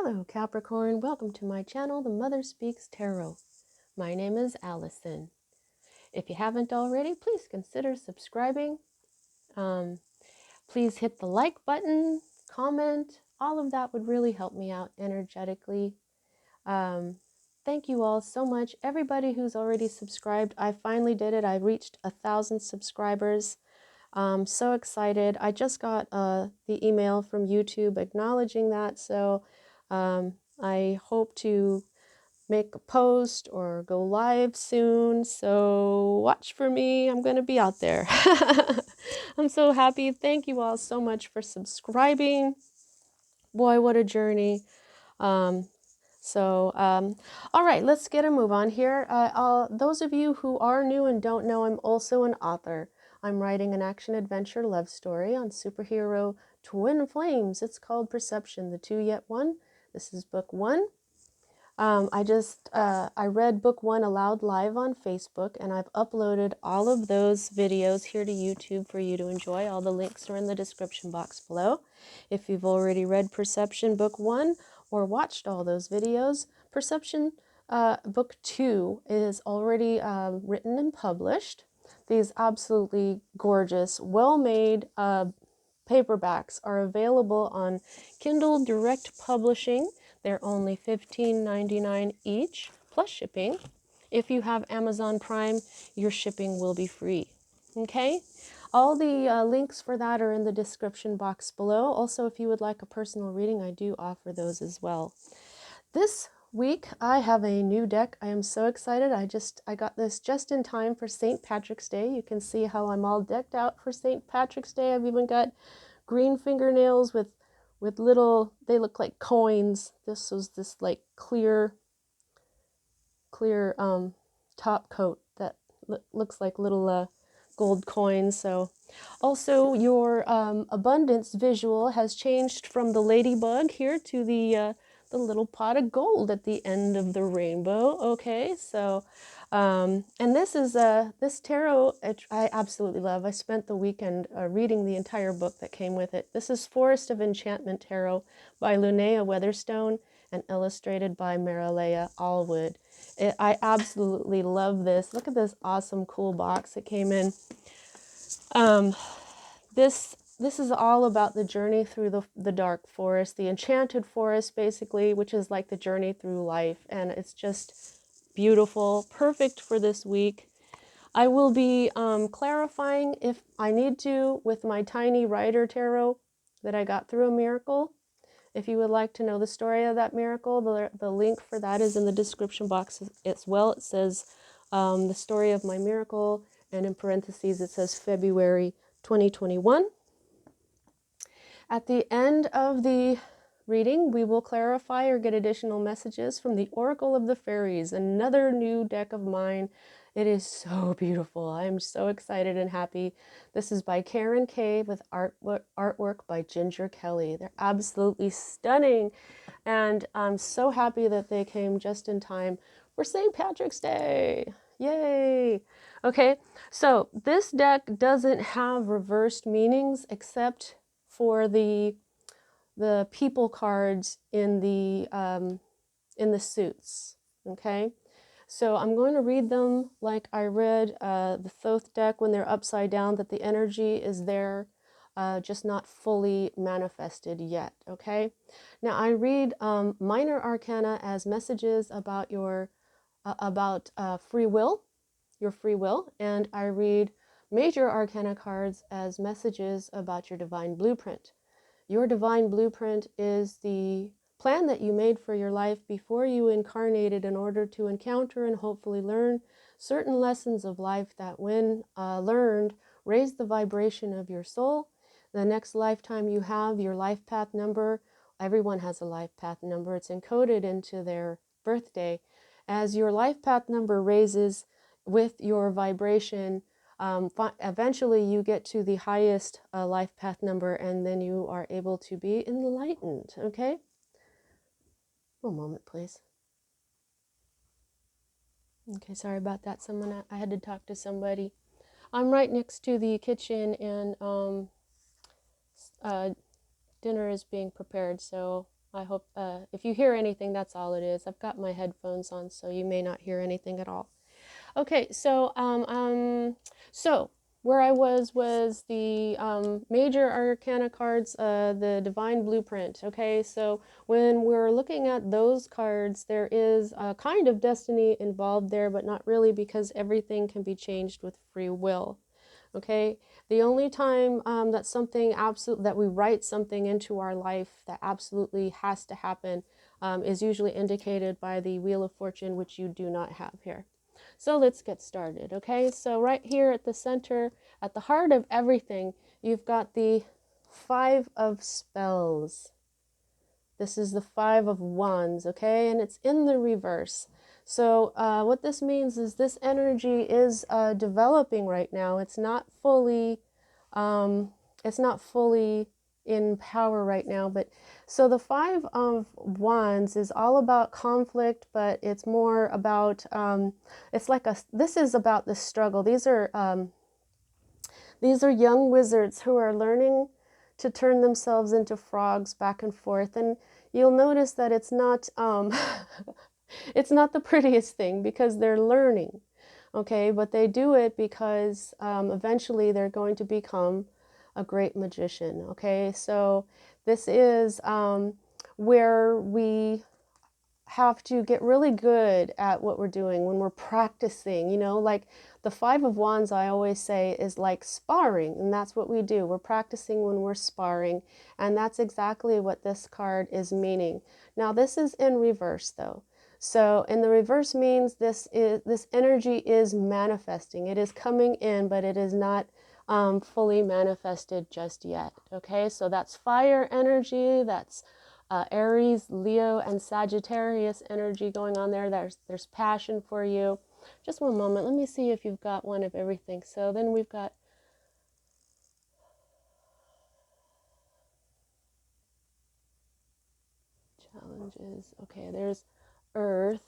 Hello Capricorn, welcome to my channel, The Mother Speaks Tarot. My name is Allison. If you haven't already, please consider subscribing. Please hit the like button, comment, all of that would really help me out energetically. Thank you all so much. Everybody who's already subscribed, I finally did it. I reached 1,000 subscribers. I'm so excited. I just got the email from YouTube acknowledging that, so I hope to make a post or go live soon, so watch for me. I'm going to be out there. I'm so happy. Thank you all so much for subscribing. Boy, what a journey. All right, let's get a move on here. Those of you who are new and don't know, I'm also an author. I'm writing an action-adventure love story on superhero twin flames. It's called Perception, the Two Yet One. This is book one. I read book one aloud live on Facebook, and I've uploaded all of those videos here to YouTube for you to enjoy. All the links are in the description box below. If you've already read Perception book one or watched all those videos, Perception book two is already written and published. These absolutely gorgeous, well-made paperbacks are available on Kindle Direct Publishing. They're only $15.99 each, plus shipping. If you have Amazon Prime, your shipping will be free. Okay? All the links for that are in the description box below. Also, if you would like a personal reading, I do offer those as well. This week, I have a new deck. I am so excited. I got this just in time for St. Patrick's Day. You can see how I'm all decked out for St. Patrick's Day. I've even got green fingernails with little, they look like coins. This was this like clear top coat that looks like little gold coins. So also your abundance visual has changed from the ladybug here to the little pot of gold at the end of the rainbow. Okay, so and this is this tarot I absolutely love. I spent the weekend reading the entire book that came with it. This is Forest of Enchantment Tarot by Linnea Weatherstone and illustrated by Marilea Allwood. I absolutely love this. Look at this awesome, cool box it came in. This is all about the journey through the dark forest, the enchanted forest, basically, which is like the journey through life, and it's just beautiful, perfect for this week. I will be clarifying if I need to with my tiny rider tarot that I got through a miracle. If you would like to know the story of that miracle, the link for that is in the description box as well. It says the story of my miracle, and in parentheses it says February 2021. At the end of the reading, we will clarify or get additional messages from the Oracle of the Fairies, another new deck of mine. It is so beautiful. I am so excited and happy. This is by Karen Kay with artwork by Ginger Kelly. They're absolutely stunning, and I'm so happy that they came just in time for St. Patrick's Day. Yay! Okay, so this deck doesn't have reversed meanings except for the people cards in the suits. Okay, so I'm going to read them like I read the Thoth deck when they're upside down, that the energy is there, just not fully manifested yet. Okay, now I read minor arcana as messages about your free will, your free will, and I read major arcana cards as messages about your divine blueprint. Your divine blueprint is the plan that you made for your life before you incarnated in order to encounter and hopefully learn certain lessons of life that, when learned, raise the vibration of your soul. The next lifetime you have your life path number. Everyone has a life path number. It's encoded into their birthday. As your life path number raises with your vibration, eventually you get to the highest life path number, and then you are able to be enlightened. Okay, one moment please. Okay, sorry about that. I had to talk to somebody. I'm right next to the kitchen, and dinner is being prepared, so I hope if you hear anything, that's all it is. I've got my headphones on, so you may not hear anything at all. Okay, so where I was the major arcana cards, the divine blueprint. Okay, so when we're looking at those cards, there is a kind of destiny involved there, but not really, because everything can be changed with free will. Okay, the only time that something that we write something into our life that absolutely has to happen is usually indicated by the Wheel of Fortune, which you do not have here. So let's get started, okay? So right here at the center, at the heart of everything, you've got the Five of Spells. This is the Five of Wands, okay? And it's in the reverse. So what this means is this energy is developing right now. It's not fully in power right now, but so the Five of Wands is all about conflict, but it's more about this is about the struggle. These are young wizards who are learning to turn themselves into frogs back and forth, and you'll notice that it's not it's not the prettiest thing, because they're learning, okay, but they do it because eventually they're going to become a great magician. Okay, so this is where we have to get really good at what we're doing when we're practicing. Like the Five of Wands, I always say, is like sparring, and that's what we do. We're practicing when we're sparring, and that's exactly what this card is meaning. Now this is in reverse though. So in the reverse means this energy is manifesting. It is coming in, but it is not fully manifested just yet. Okay, so that's fire energy, that's Aries, Leo, and Sagittarius energy going on there. There's passion for you. Just one moment, let me see if you've got one of everything. So then we've got challenges. Okay, there's Earth,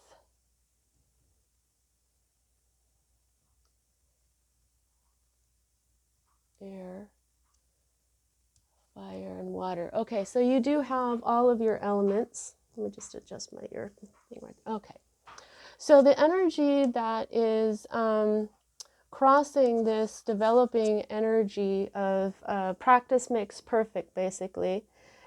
air, fire, and water. Okay, so you do have all of your elements. Let me just adjust my ear thing right. Okay, so the energy that is crossing this developing energy of practice makes perfect, basically,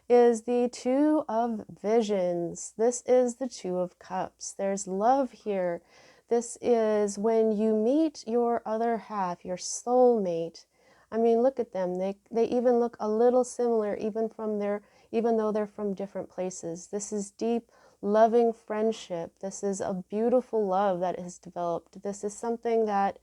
is the Two of Visions. This is the Two of Cups. There's love here. This is when you meet your other half, your soulmate. I mean, look at them. They even look a little similar, even though they're from different places. This is deep, loving friendship. This is a beautiful love that has developed. This is something that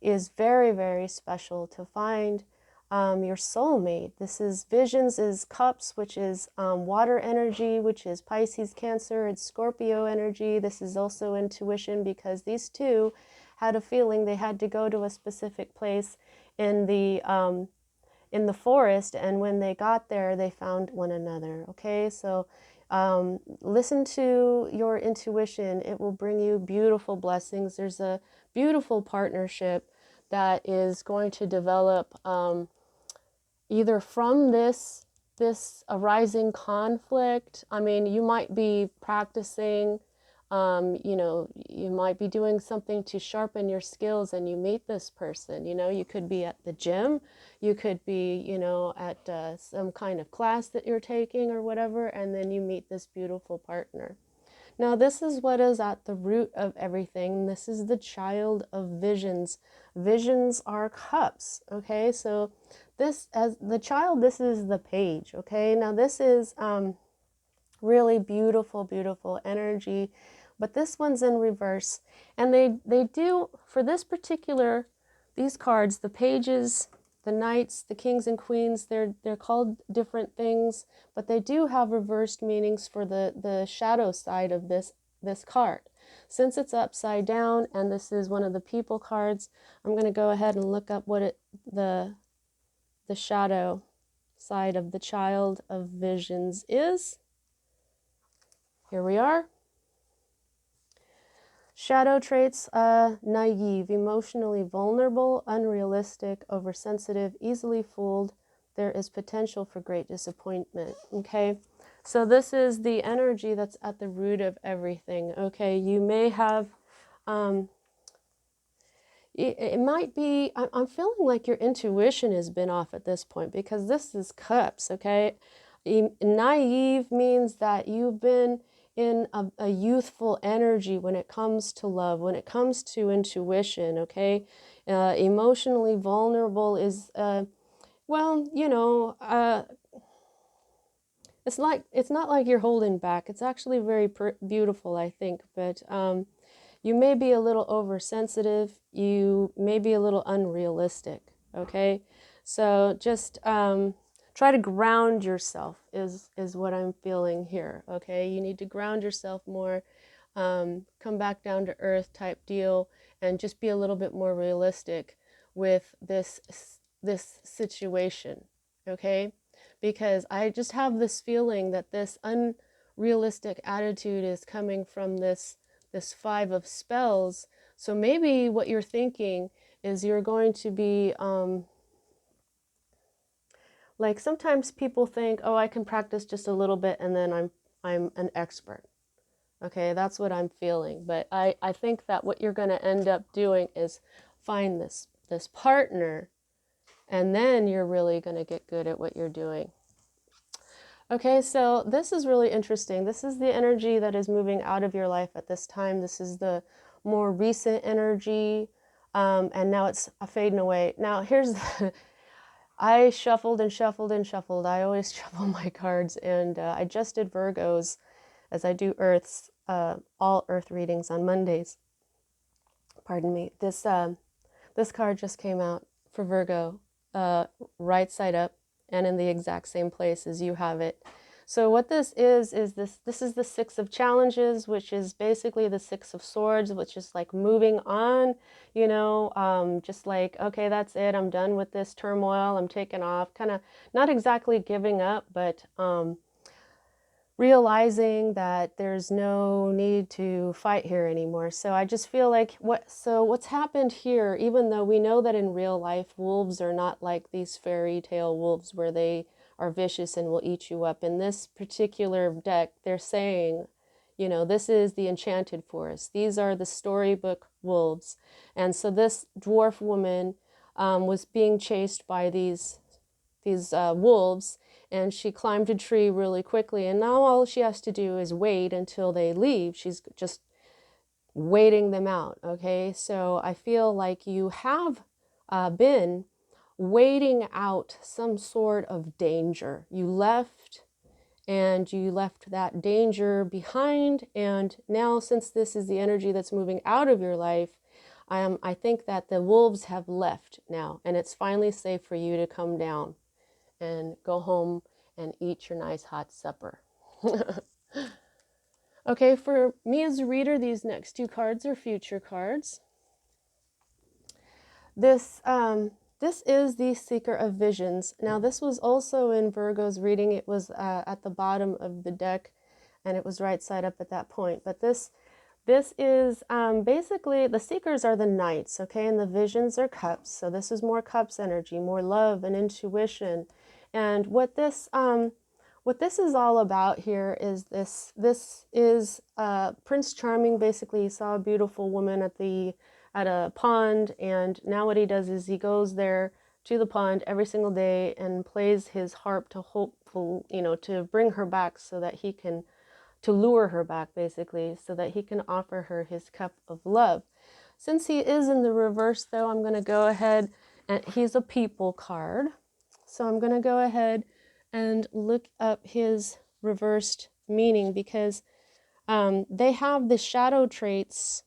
is very, very special to find your soulmate. This is Visions, is Cups, which is water energy, which is Pisces, Cancer. It's Scorpio energy. This is also intuition, because these two had a feeling they had to go to a specific place in the forest, and when they got there, they found one another. Okay, so listen to your intuition. It will bring you beautiful blessings. There's a beautiful partnership that is going to develop either from this arising conflict. I mean, you might be practicing, you might be doing something to sharpen your skills, and you meet this person. You could be at the gym, you could be, at some kind of class that you're taking or whatever, and then you meet this beautiful partner. Now, this is what is at the root of everything. This is the child of visions. Visions are cups, okay? So this, as the child, this is the page, okay? Now, this is really beautiful, beautiful energy, but this one's in reverse. And they do, for this particular, these cards, the pages, the knights, the kings and queens, they're called different things, but they do have reversed meanings for the shadow side of this card. Since it's upside down, and this is one of the people cards, I'm going to go ahead and look up what the shadow side of the child of visions is. Here we are. Shadow traits: naive, emotionally vulnerable, unrealistic, oversensitive, easily fooled. There is potential for great disappointment. Okay, So this is the energy that's at the root of everything. Okay, you may have, it might be, I'm feeling like your intuition has been off at this point, because this is cups, okay? Naive means that you've been in a youthful energy when it comes to love, when it comes to intuition, okay? Emotionally vulnerable is, well, you know, it's not like you're holding back. It's actually very beautiful, I think, but you may be a little oversensitive. You may be a little unrealistic, okay? So just try to ground yourself is what I'm feeling here, okay? You need to ground yourself more, come back down to earth type deal, and just be a little bit more realistic with this situation, okay? Because I just have this feeling that this unrealistic attitude is coming from this five of spells. So maybe what you're thinking is you're going to be like, sometimes people think, oh, I can practice just a little bit and then I'm an expert. Okay, that's what I'm feeling. But I think that what you're going to end up doing is find this partner, and then you're really going to get good at what you're doing. Okay, so this is really interesting. This is the energy that is moving out of your life at this time. This is the more recent energy, and now it's fading away. Now, here's the, I shuffled and shuffled and shuffled. I always shuffle my cards, and I just did Virgos, as I do Earths, all Earth readings on Mondays. Pardon me. This card just came out for Virgo, right side up, and in the exact same place as you have it. So what this is this is the Six of Challenges, which is basically the Six of Swords, which is like moving on, you know, just like, okay, that's it, I'm done with this turmoil, I'm taking off, kind of not exactly giving up, but realizing that there's no need to fight here anymore. So I just feel like what's happened here, even though we know that in real life wolves are not like these fairy tale wolves where they are vicious and will eat you up. In this particular deck, they're saying, you know, this is the enchanted forest. These are the storybook wolves. And so this dwarf woman was being chased by these wolves, and she climbed a tree really quickly, and now all she has to do is wait until they leave. She's just waiting them out, okay? So I feel like you have been waiting out some sort of danger. You left, and you left that danger behind, and now, since this is the energy that's moving out of your life, I think that the wolves have left now, and it's finally safe for you to come down and go home and eat your nice hot supper. Okay, for me as a reader, these next two cards are future cards. This is the Seeker of Visions. Now, this was also in Virgo's reading. It was at the bottom of the deck, and it was right side up at that point. But this is basically, the Seekers are the Knights, okay, and the Visions are Cups. So this is more Cups energy, more love and intuition. And what this is all about here is this is Prince Charming basically saw a beautiful woman at a pond, and now what he does is he goes there to the pond every single day and plays his harp to to bring her back, so that he can, to lure her back basically, so that he can offer her his cup of love. Since he is in the reverse though, I'm going to go ahead, and he's a people card. So I'm going to go ahead and look up his reversed meaning, because they have the shadow traits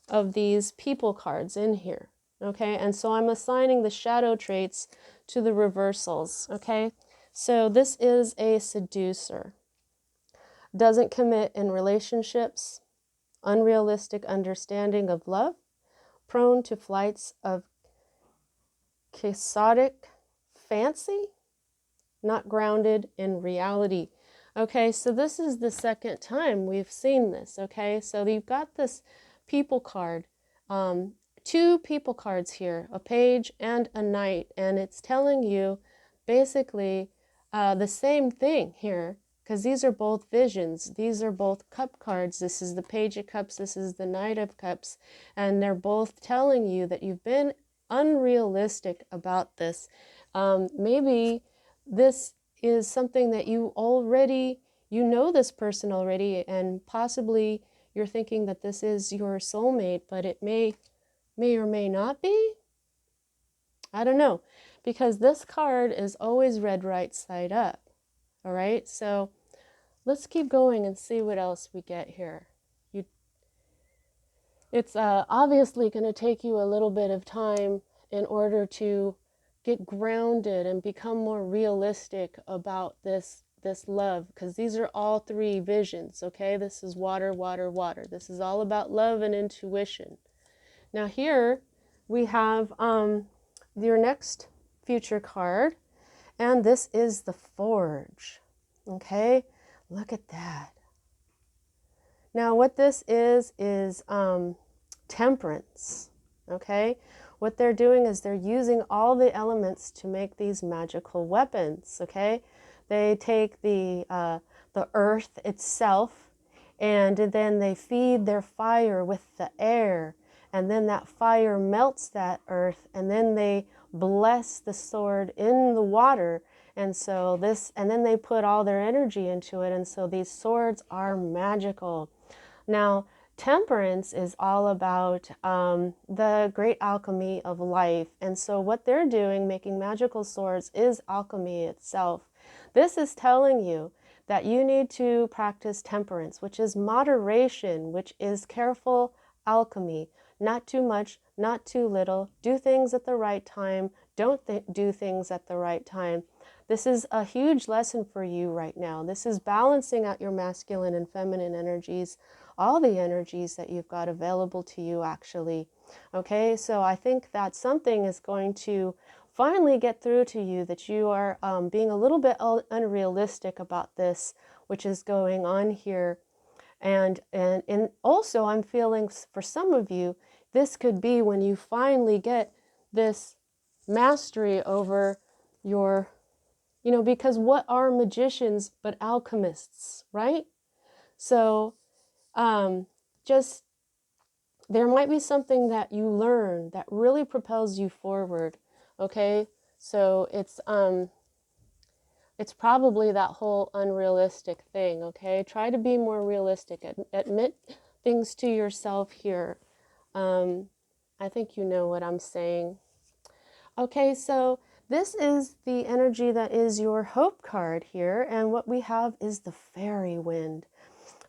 of these people cards in here. Okay, and so I'm assigning the shadow traits to the reversals. Okay, so this is a seducer, doesn't commit in relationships, unrealistic understanding of love, prone to flights of quixotic fancy, not grounded in reality. Okay, so this is the second time we've seen this. Okay, so you've got this people card, two people cards here, a page and a knight, and it's telling you basically the same thing here, because these are both visions. These are both cup cards. This is the Page of Cups. This is the Knight of Cups. And they're both telling you that you've been unrealistic about this. Maybe this is something that you already, you know this person already, and possibly you're thinking that this is your soulmate, but it may or may not be. I don't know, because this card is always read right side up. All right, so let's keep going and see what else we get here. It's obviously going to take you a little bit of time in order to get grounded and become more realistic about this love, because these are all three visions. Okay, this is water, water, water. This is all about love and intuition. Now here we have your next future card, and this is the Forge. Okay, look at that. Now what this is temperance. Okay, what they're doing is they're using all the elements to make these magical weapons. Okay, they take the earth itself, and then they feed their fire with the air, and then that fire melts that earth, and then they bless the sword in the water, and so this, and then they put all their energy into it, and so these swords are magical. Now temperance is all about the great alchemy of life, and so what they're doing, making magical swords, is alchemy itself. This is telling you that you need to practice temperance, which is moderation, which is careful alchemy. Not too much, not too little. Do things at the right time. Don't do things at the right time. This is a huge lesson for you right now. This is balancing out your masculine and feminine energies, all the energies that you've got available to you, actually. Okay, so I think that something is going to finally get through to you, that you are being a little bit unrealistic about this, which is going on here. And also I'm feeling for some of you, this could be when you finally get this mastery over your, you know, because what are magicians but alchemists, right? So just, there might be something that you learn that really propels you forward. Okay, so it's probably that whole unrealistic thing. Okay, try to be more realistic. Admit things to yourself here. I think you know what I'm saying. Okay, so this is the energy that is your hope card here, and what we have is the fairy wind.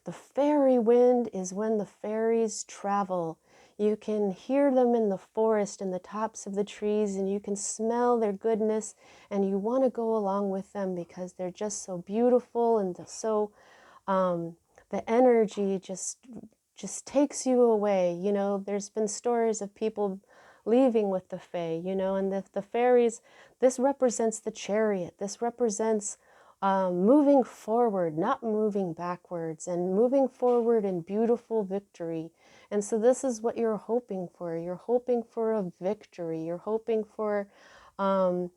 The fairy wind is when the fairies travel. You can hear them in the forest, in the tops of the trees, and you can smell their goodness, and you want to go along with them because they're just so beautiful, and so the energy just takes you away. You know, there's been stories of people leaving with the fae, you know, and the fairies, this represents the chariot. This represents moving forward, not moving backwards, and moving forward in beautiful victory. And so this is what you're hoping for. You're hoping for a victory. You're hoping for to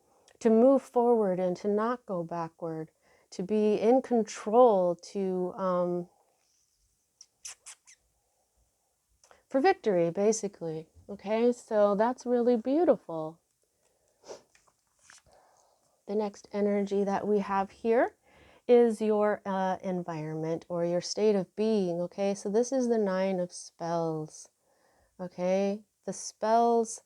move forward and to not go backward, to be in control, to for victory, basically. Okay, so that's really beautiful. The next energy that we have here is your environment or your state of being. Okay, so this is the Nine of Spells. Okay, the spells,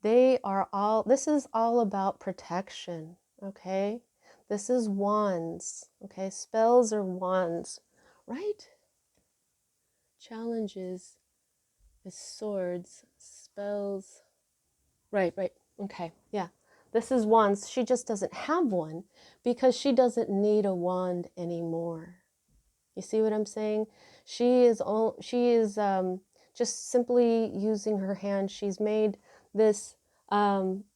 they are all, this is all about protection. Okay, this is wands. Okay, spells are wands, right? Challenges is swords, spells. Right. Okay, yeah. This is wands. She just doesn't have one because she doesn't need a wand anymore. You see what I'm saying? She is just simply using her hand. She's made this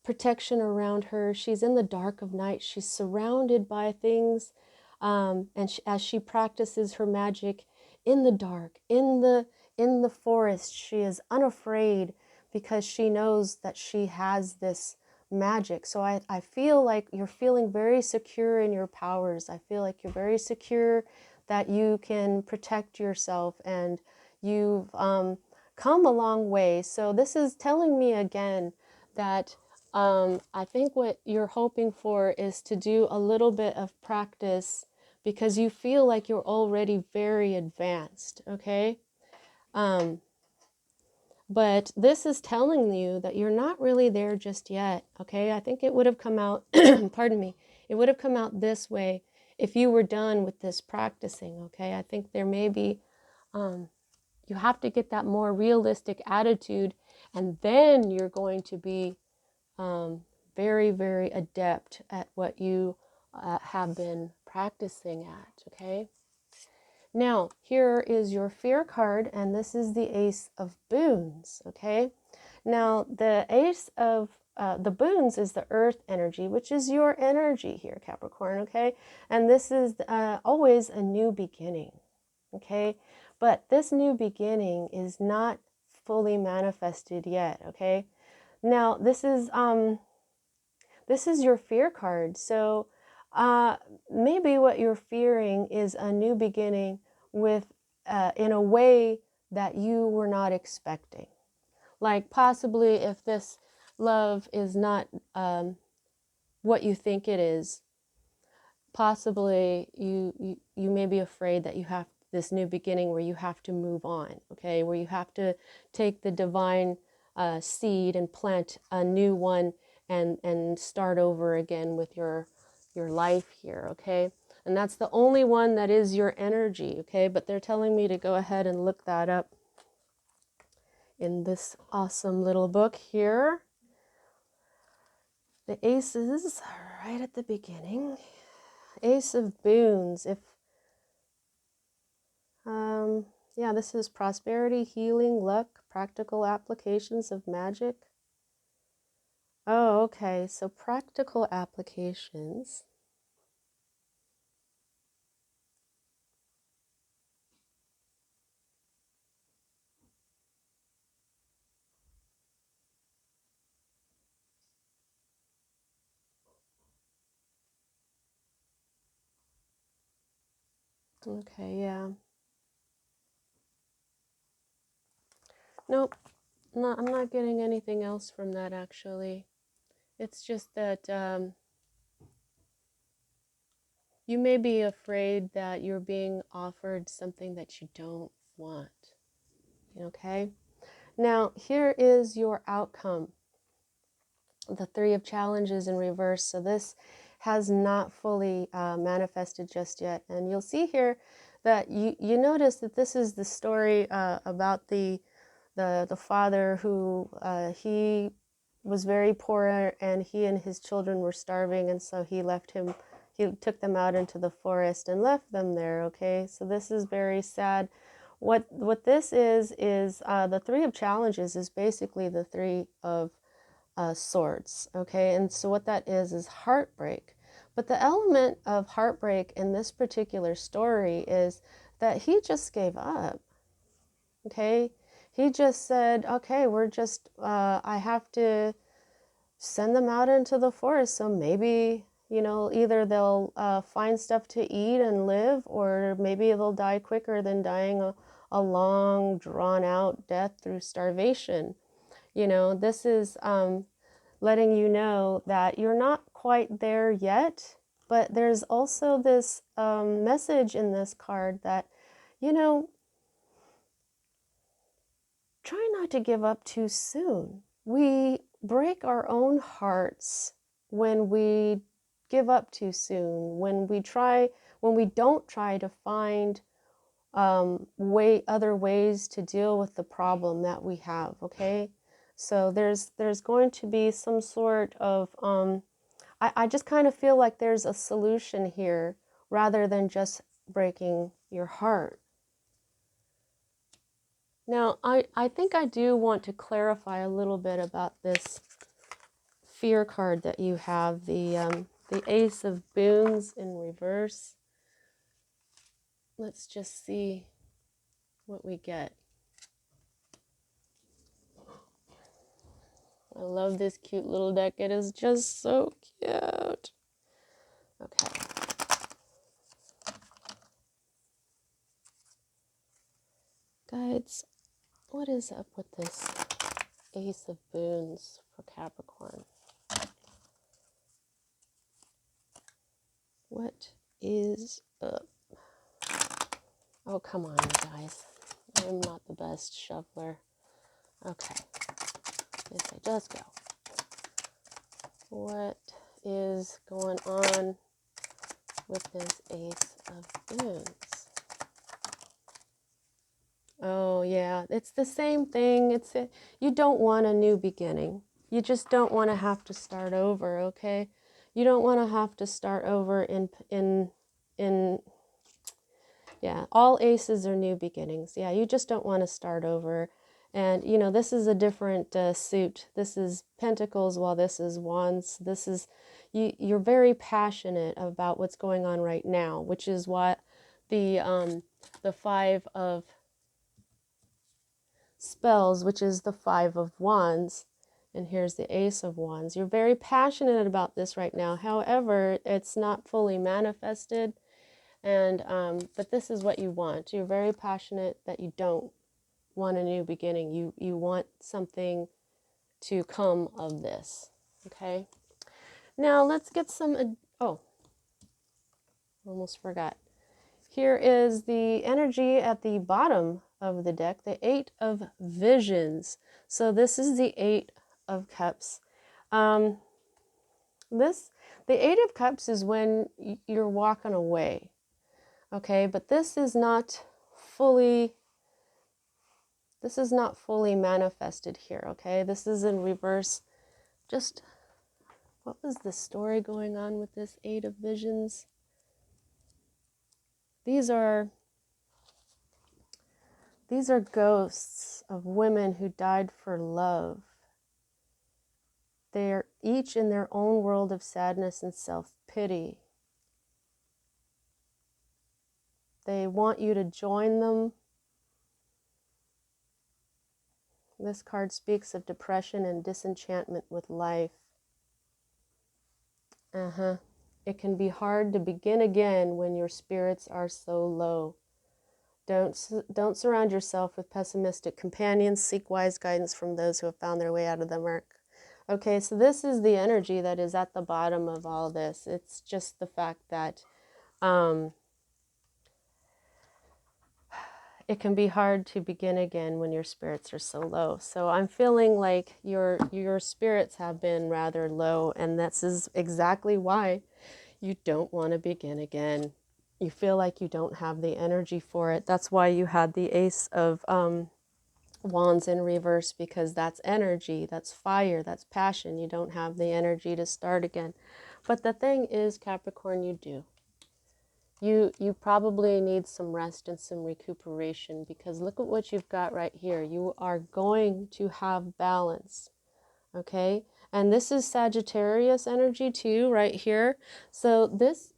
protection around her. She's in the dark of night. She's surrounded by things, and as she practices her magic in the dark, in the forest, she is unafraid because she knows that she has this magic. So I feel like you're feeling very secure in your powers. I feel like you're very secure that you can protect yourself, and you've come a long way. So this is telling me again that I think what you're hoping for is to do a little bit of practice, because you feel like you're already very advanced, okay? But this is telling you that you're not really there just yet, okay? I think it would have come out, pardon me, it would have come out this way if you were done with this practicing, okay? I think there may be, you have to get that more realistic attitude, and then you're going to be very, very adept at what you have been practicing at, okay? Now, here is your fear card, and this is the Ace of Boons, okay? Now, the Ace of the Boons is the earth energy, which is your energy here, Capricorn, okay? And this is always a new beginning, okay? But this new beginning is not fully manifested yet, okay? Now, this is your fear card. So maybe what you're fearing is a new beginning with in a way that you were not expecting. Like possibly if this love is not what you think it is, possibly you may be afraid that you have this new beginning where you have to move on, okay? Where you have to take the divine seed and plant a new one and start over again with your life here, okay? And that's the only one that is your energy, okay? But they're telling me to go ahead and look that up in this awesome little book here. The aces right at the beginning. Ace of Boons. If yeah, this is prosperity, healing, luck, practical applications of magic. Oh, okay. So practical applications. Okay, yeah. Nope. No, I'm not getting anything else from that actually. It's just that you may be afraid that you're being offered something that you don't want. Okay? Now, here is your outcome. The Three of Challenges in reverse. So this has not fully manifested just yet. And you'll see here that you notice that this is the story about the father who he was very poor, and he and his children were starving, and so he took them out into the forest and left them there, okay? So this is very sad. What this is the Three of Challenges is basically the Three of Swords, okay? And so what that is heartbreak. But the element of heartbreak in this particular story is that he just gave up, okay? He just said, okay, I have to send them out into the forest, so maybe, either they'll find stuff to eat and live, or maybe they'll die quicker than dying a long, drawn-out death through starvation. This is letting you know that you're not quite there yet, but there's also this message in this card that, try not to give up too soon. We break our own hearts when we give up too soon, when we don't try to find other ways to deal with the problem that we have, okay? So there's going to be some sort of I just kind of feel like there's a solution here rather than just breaking your heart. Now, I think I do want to clarify a little bit about this fear card that you have, the Ace of Boons in reverse. Let's just see what we get. I love this cute little deck. It is just so cute. Okay. Guides, what is up with this Ace of Boons for Capricorn? What is up? Oh, come on, you guys. I'm not the best shuffler. Okay. Yes, I just go. What is going on with this Ace of Boons? Oh, yeah. It's the same thing. You don't want a new beginning. You just don't want to have to start over, okay? You don't want to have to start over yeah, all aces are new beginnings. Yeah, you just don't want to start over. And, you know, this is a different suit. This is Pentacles while this is Wands. This is, you're very passionate about what's going on right now, which is what the Five of Spells, which is the Five of Wands, and here's the Ace of Wands. You're very passionate about this right now. However, it's not fully manifested. And but this is what you want. You're very passionate that you don't want a new beginning. You want something to come of this. Okay. Now let's get some. Oh, almost forgot. Here is the energy at the bottom of the deck, the Eight of Visions. So this is the Eight of Cups. The Eight of Cups is when you're walking away. Okay, but this is not fully manifested here, okay? This is in reverse. Just, what was the story going on with this Eight of Visions? These are ghosts of women who died for love. They are each in their own world of sadness and self-pity. They want you to join them. This card speaks of depression and disenchantment with life. It can be hard to begin again when your spirits are so low. Don't surround yourself with pessimistic companions. Seek wise guidance from those who have found their way out of the murk. Okay, so this is the energy that is at the bottom of all this. It's just the fact that it can be hard to begin again when your spirits are so low. So I'm feeling like your spirits have been rather low, and this is exactly why you don't want to begin again. You feel like you don't have the energy for it. That's why you had the Ace of Wands in reverse, because that's energy, that's fire, that's passion. You don't have the energy to start again. But the thing is, Capricorn, you do. You probably need some rest and some recuperation, because look at what you've got right here. You are going to have balance, okay? And this is Sagittarius energy too, right here. So this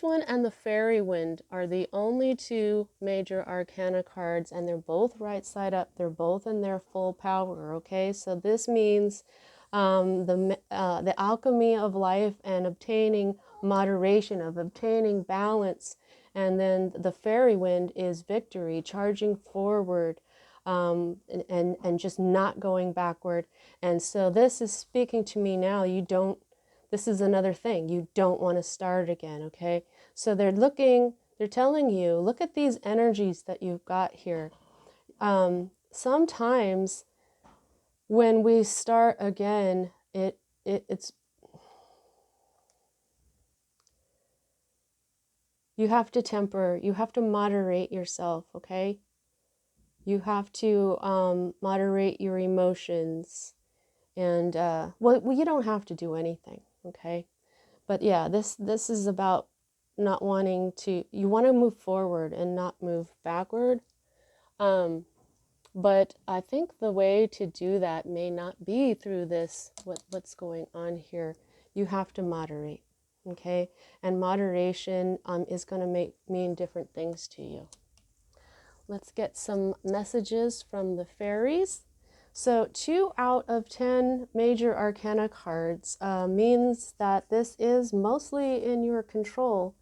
one and the Fairy Wind are the only two major arcana cards, and they're both right side up. They're both in their full power, okay? So this means the alchemy of life and obtaining moderation, of obtaining balance. And then the Fairy Wind is victory, charging forward, and just not going backward. And so this is speaking to me now. This is another thing. You don't want to start again, okay? So they're telling you, look at these energies that you've got here. Sometimes when we start again, it's you have to temper, you have to moderate yourself, okay? You have to moderate your emotions, and well, you don't have to do anything, okay? But yeah, this is about not wanting to, you want to move forward and not move backward. But I think the way to do that may not be through this, what's going on here. You have to moderate, okay? And moderation is going to mean different things to you. Let's get some messages from the fairies So 2 out of 10 major arcana cards means that this is mostly in your control.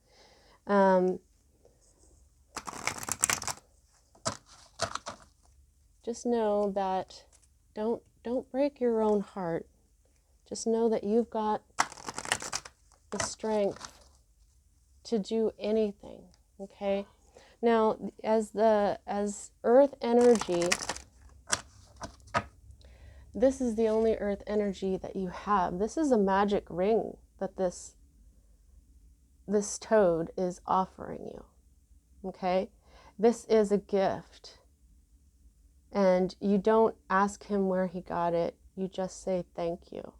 Just know that don't break your own heart. Just know that you've got the strength to do anything, okay? Now, as earth energy, this is the only earth energy that you have. This is a magic ring that this toad is offering you, okay? This is a gift. And you don't ask him where he got it. You just say thank you,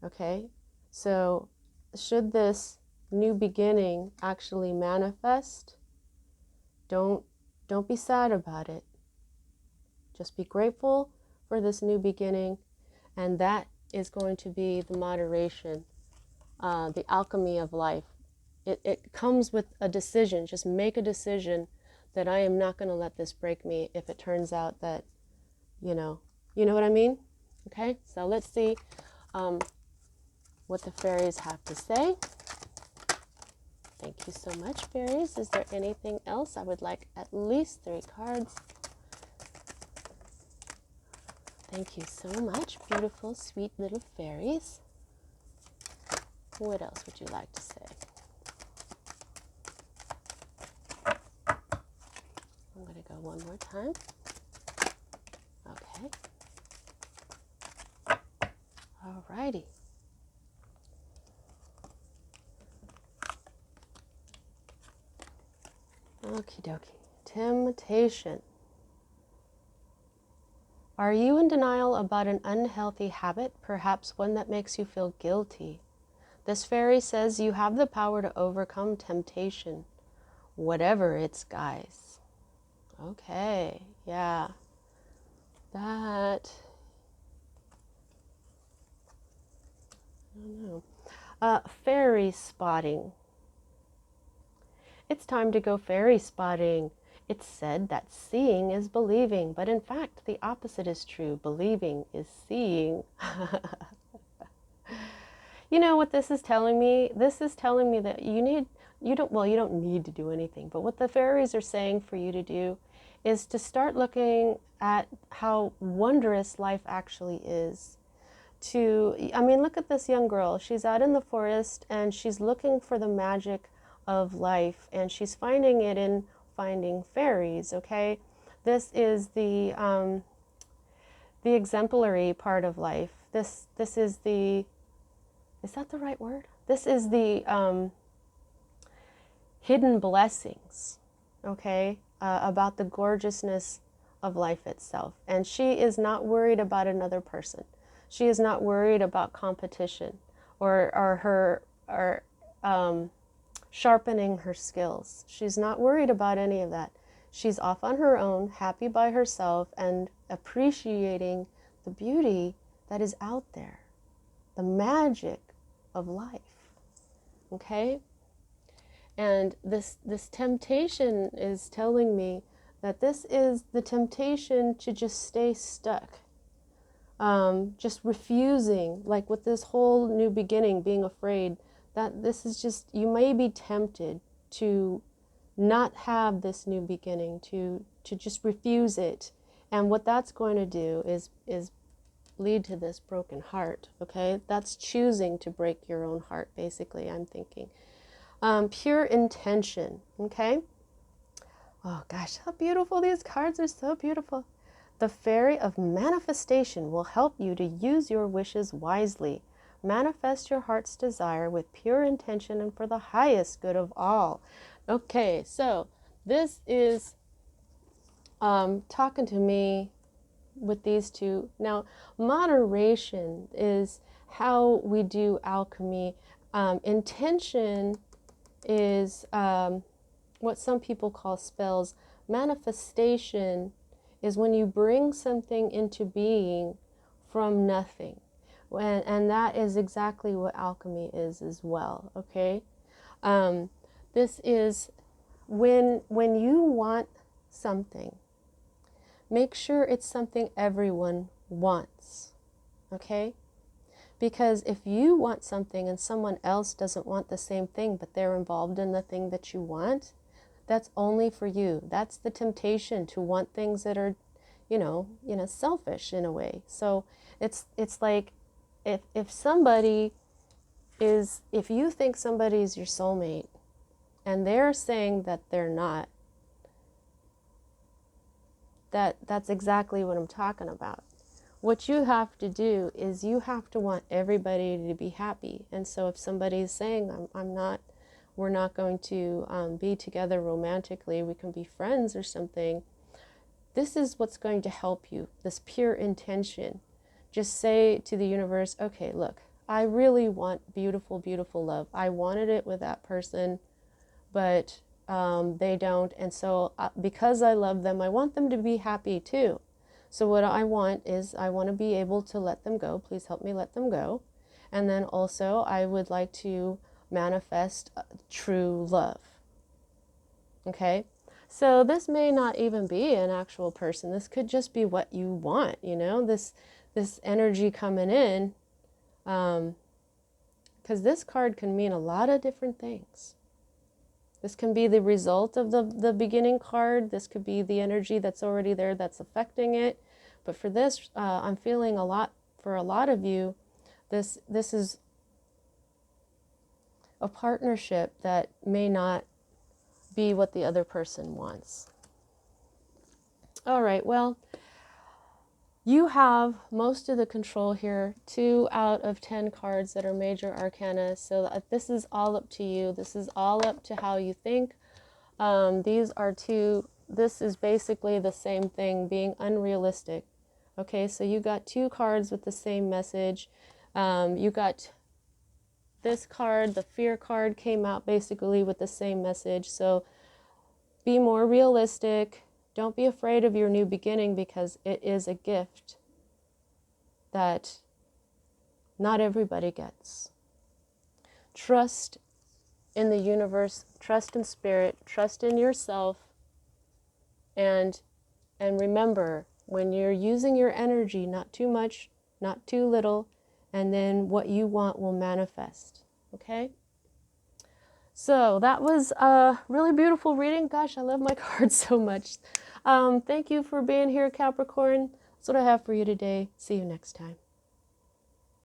okay? So should this new beginning actually manifest, don't be sad about it. Just be grateful for this new beginning, and that is going to be the moderation, the alchemy of life. It comes with a decision. Just make a decision that I am not going to let this break me if it turns out that, you know what I mean? Okay, so let's see what the fairies have to say. Thank you so much, fairies. Is there anything else? I would like at least 3 cards. Thank you so much, beautiful, sweet little fairies. What else would you like to say? I'm going to go one more time. Okay. Alrighty. Okie dokie. Temptation. Are you in denial about an unhealthy habit, perhaps one that makes you feel guilty? This fairy says you have the power to overcome temptation, whatever its guise. Okay, yeah. That, I don't know. Fairy spotting. It's time to go fairy spotting. It's said that seeing is believing, but in fact, the opposite is true. Believing is seeing. You know what this is telling me? This is telling me that you don't need to do anything, but what the fairies are saying for you to do is to start looking at how wondrous life actually is. Look at this young girl. She's out in the forest and she's looking for the magic of life, and she's finding it in finding fairies, okay? This is the exemplary part of life. This is the, is that the right word? This is the hidden blessings, okay, about the gorgeousness of life itself. And she is not worried about another person. She is not worried about competition or sharpening her skills. She's not worried about any of that. She's off on her own, happy by herself, and appreciating the beauty that is out there, the magic of life. Okay? And this temptation is telling me that this is the temptation to just stay stuck. Just refusing, like with this whole new beginning, being afraid that this is just, you may be tempted to not have this new beginning, to just refuse it. And what that's going to do is lead to this broken heart, okay? That's choosing to break your own heart, basically, I'm thinking. Pure intention, okay? Oh gosh, how beautiful these cards are, so beautiful. The fairy of manifestation will help you to use your wishes wisely. Manifest your heart's desire with pure intention and for the highest good of all. Okay, so this is talking to me with these two. Now, moderation is how we do alchemy. Intention is what some people call spells. Manifestation is when you bring something into being from nothing. And that is exactly what alchemy is as well, okay? This is when you want something, make sure it's something everyone wants, okay? Because if you want something and someone else doesn't want the same thing, but they're involved in the thing that you want, that's only for you. That's the temptation, to want things that are, selfish in a way. So it's like if somebody is, if you think somebody is your soulmate and they're saying that they're not, that's exactly what I'm talking about. What you have to do is you have to want everybody to be happy. And so if somebody is saying, we're not going to be together romantically, we can be friends or something, this is what's going to help you, this pure intention. Just say to the universe, okay, look, I really want beautiful, beautiful love. I wanted it with that person, but they don't. And so because I love them, I want them to be happy too. So what I want is, I want to be able to let them go. Please help me let them go. And then also I would like to manifest true love. Okay? So this may not even be an actual person. This could just be what you want, this energy coming in. Because this card can mean a lot of different things. This can be the result of the beginning card. This could be the energy that's already there that's affecting it. But for this, I'm feeling for a lot of you, this is a partnership that may not be what the other person wants. All right, well, you have most of the control here. 2 out of 10 cards that are major arcana. So this is all up to you. This is all up to how you think. This is basically the same thing, being unrealistic. Okay, so you got 2 cards with the same message. You got this card, the fear card, came out basically with the same message. So be more realistic. Don't be afraid of your new beginning, because it is a gift that not everybody gets. Trust in the universe, trust in spirit, trust in yourself, and remember, when you're using your energy, not too much, not too little, and then what you want will manifest. Okay? So that was a really beautiful reading. Gosh, I love my cards so much. Thank you for being here, Capricorn. That's what I have for you today. See you next time.